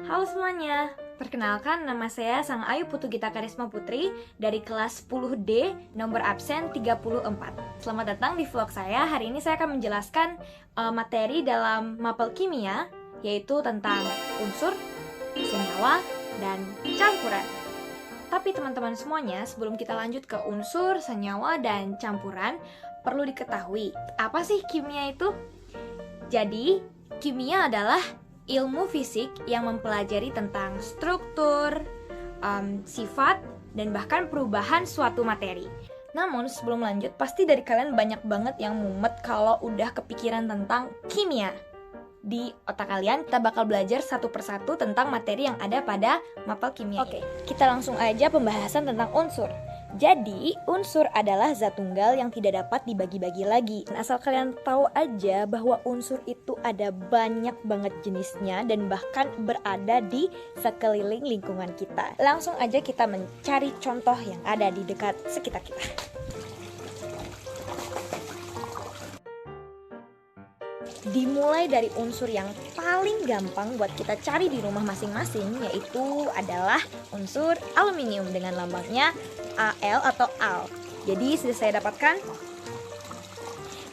Halo semuanya, perkenalkan nama saya Sang Ayu Putu Gita Karisma Putri dari kelas 10D, nomor absen 34. Selamat datang di vlog saya. Hari ini saya akan menjelaskan materi dalam mapel kimia, yaitu tentang unsur, senyawa, dan campuran. Tapi teman-teman semuanya, sebelum kita lanjut ke unsur, senyawa, dan campuran, perlu diketahui, apa sih kimia itu? Jadi, kimia adalah ilmu fisik yang mempelajari tentang struktur, sifat, dan bahkan perubahan suatu materi. Namun sebelum lanjut, pasti dari kalian banyak banget yang mumet kalau udah kepikiran tentang kimia. Di otak kalian, kita bakal belajar satu persatu tentang materi yang ada pada mapel kimia. Oke, kita langsung aja pembahasan tentang unsur. Jadi, unsur adalah zat tunggal yang tidak dapat dibagi-bagi lagi. Asal kalian tahu aja bahwa unsur itu ada banyak banget jenisnya dan bahkan berada di sekeliling lingkungan kita. Langsung aja kita mencari contoh yang ada di dekat sekitar kita. Dimulai dari unsur yang paling gampang buat kita cari di rumah masing-masing, yaitu adalah unsur aluminium dengan lambangnya Al atau Al. Jadi sudah saya dapatkan.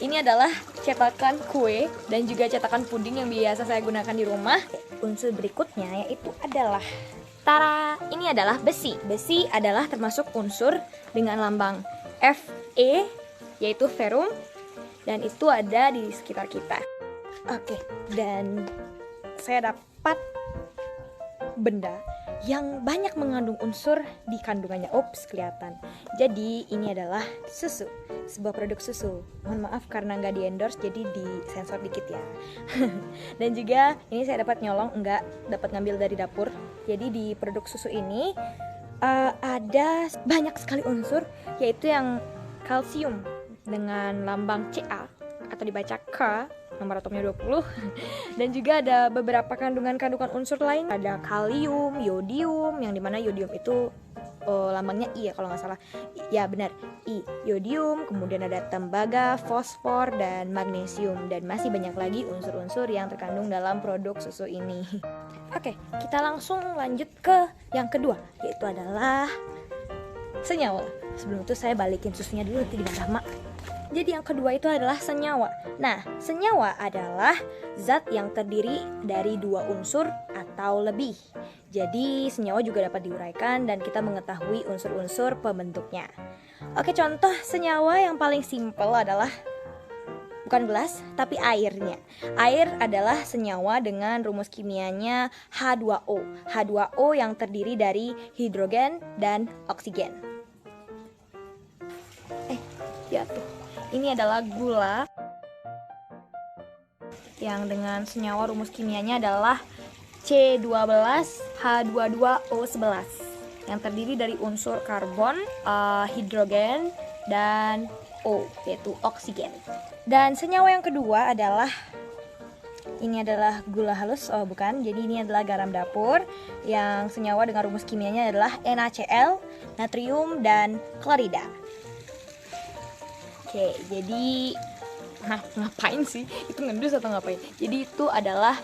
Ini adalah cetakan kue dan juga cetakan puding yang biasa saya gunakan di rumah. Unsur berikutnya yaitu adalah ini adalah besi. Besi adalah termasuk unsur dengan lambang Fe, yaitu ferrum, dan itu ada di sekitar kita. Oke, dan saya dapat benda yang banyak mengandung unsur di kandungannya. Ups, kelihatan. Jadi ini adalah susu, sebuah produk susu. Mohon maaf karena nggak di-endorse, jadi disensor dikit ya. Dan juga ini saya dapat nyolong, nggak dapat ngambil dari dapur. Jadi di produk susu ini ada banyak sekali unsur, yaitu yang kalsium dengan lambang Ca atau dibaca K, nomor atomnya 20. Dan juga ada beberapa kandungan-kandungan unsur lain. Ada kalium, yodium, yang dimana yodium itu lambangnya I ya kalau nggak salah. Ya benar, I, yodium. Kemudian ada tembaga, fosfor, dan magnesium. Dan masih banyak lagi unsur-unsur yang terkandung dalam produk susu ini. Oke, kita langsung lanjut ke yang kedua, yaitu adalah senyawa. Sebelum itu saya balikin susunya dulu, nanti dimakan lama. Jadi yang kedua itu adalah senyawa. Nah, senyawa adalah zat yang terdiri dari dua unsur atau lebih. Jadi senyawa juga dapat diuraikan dan kita mengetahui unsur-unsur pembentuknya. Oke, contoh senyawa yang paling simpel adalah bukan gelas, tapi airnya. Air adalah senyawa dengan rumus kimianya H2O. H2O yang terdiri dari hidrogen dan oksigen. Jatuh. Ini adalah gula yang dengan senyawa rumus kimianya adalah C12H22O11 yang terdiri dari unsur karbon, hidrogen, dan O, yaitu oksigen. Dan senyawa yang kedua adalah ini adalah gula halus, bukan, jadi ini adalah garam dapur yang senyawa dengan rumus kimianya adalah NaCl, natrium, dan klorida. Oke, jadi ngapain sih? Itu ngendus atau ngapain? Jadi itu adalah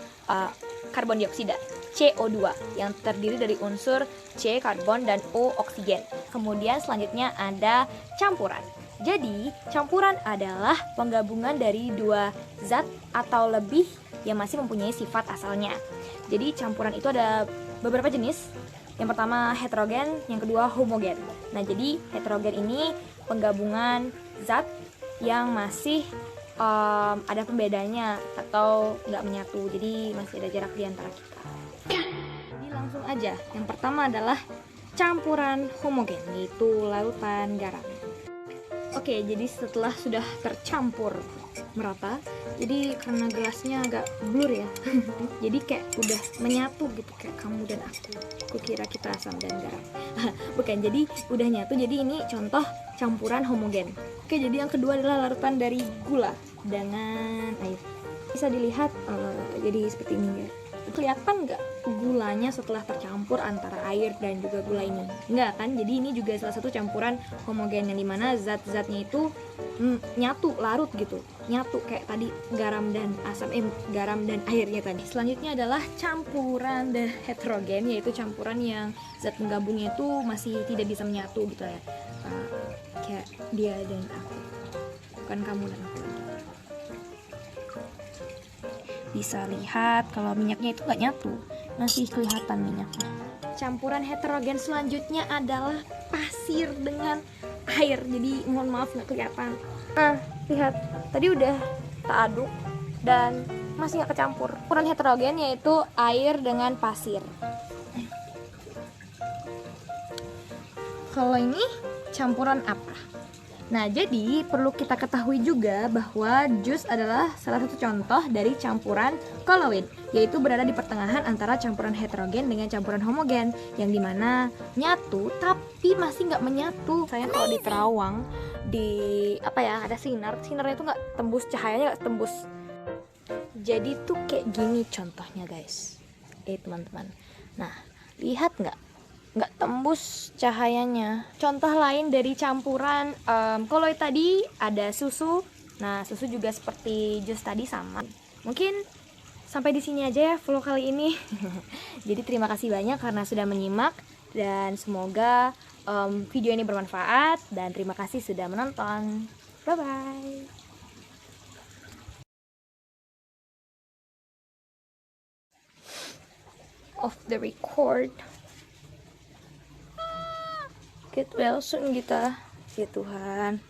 karbon dioksida, CO2, yang terdiri dari unsur C, karbon, dan O, oksigen. Kemudian selanjutnya ada campuran. Jadi, campuran adalah penggabungan dari dua zat atau lebih yang masih mempunyai sifat asalnya. Jadi, campuran itu ada beberapa jenis. Yang pertama heterogen, yang kedua homogen. Nah, jadi heterogen ini penggabungan zat yang masih ada pembedanya atau nggak menyatu, jadi masih ada jarak di antara kita. Jadi langsung aja, yang pertama adalah campuran homogen, yaitu lautan garam. Oke, jadi setelah sudah tercampur merata, jadi karena gelasnya agak blur ya, jadi kayak udah menyatu gitu, kayak kamu dan aku kira kita asam dan garam. Bukan, jadi udah nyatu. Jadi ini contoh campuran homogen. Oke, jadi yang kedua adalah larutan dari gula dengan air. Bisa dilihat jadi seperti ini ya. Kelihatan nggak gulanya setelah tercampur antara air dan juga gula ini? Nggak kan? Jadi ini juga salah satu campuran homogen yang dimana zat-zatnya itu nyatu, larut gitu, nyatu kayak tadi garam dan garam dan airnya tadi. Selanjutnya adalah campuran the heterogen, yaitu campuran yang zat penggabungnya itu masih tidak bisa menyatu gitu ya. Kayak dia dan aku, bukan kamu dan aku lagi. Bisa lihat kalau minyaknya itu nggak nyatu, masih kelihatan minyaknya. Campuran heterogen selanjutnya adalah pasir dengan air, jadi mohon maaf nggak kelihatan. Nah, lihat, tadi udah tak aduk dan masih nggak kecampur. Campuran heterogen yaitu air dengan pasir. Kalau ini campuran apa? Nah, jadi perlu kita ketahui juga bahwa jus adalah salah satu contoh dari campuran koloid, yaitu berada di pertengahan antara campuran heterogen dengan campuran homogen, yang dimana nyatu tapi masih nggak menyatu. Saya kalau di Terawang, ada sinarnya tuh nggak tembus, cahayanya nggak tembus. Jadi tuh kayak gini contohnya guys, teman-teman. Nah, lihat nggak tembus cahayanya. Contoh lain dari campuran koloid tadi ada susu. Nah, susu juga seperti jus tadi sama. Mungkin sampai di sini aja ya vlog kali ini. Jadi terima kasih banyak karena sudah menyimak, dan semoga video ini bermanfaat, dan terima kasih sudah menonton. Bye bye. Off the record. Get well soon kita, ya Tuhan.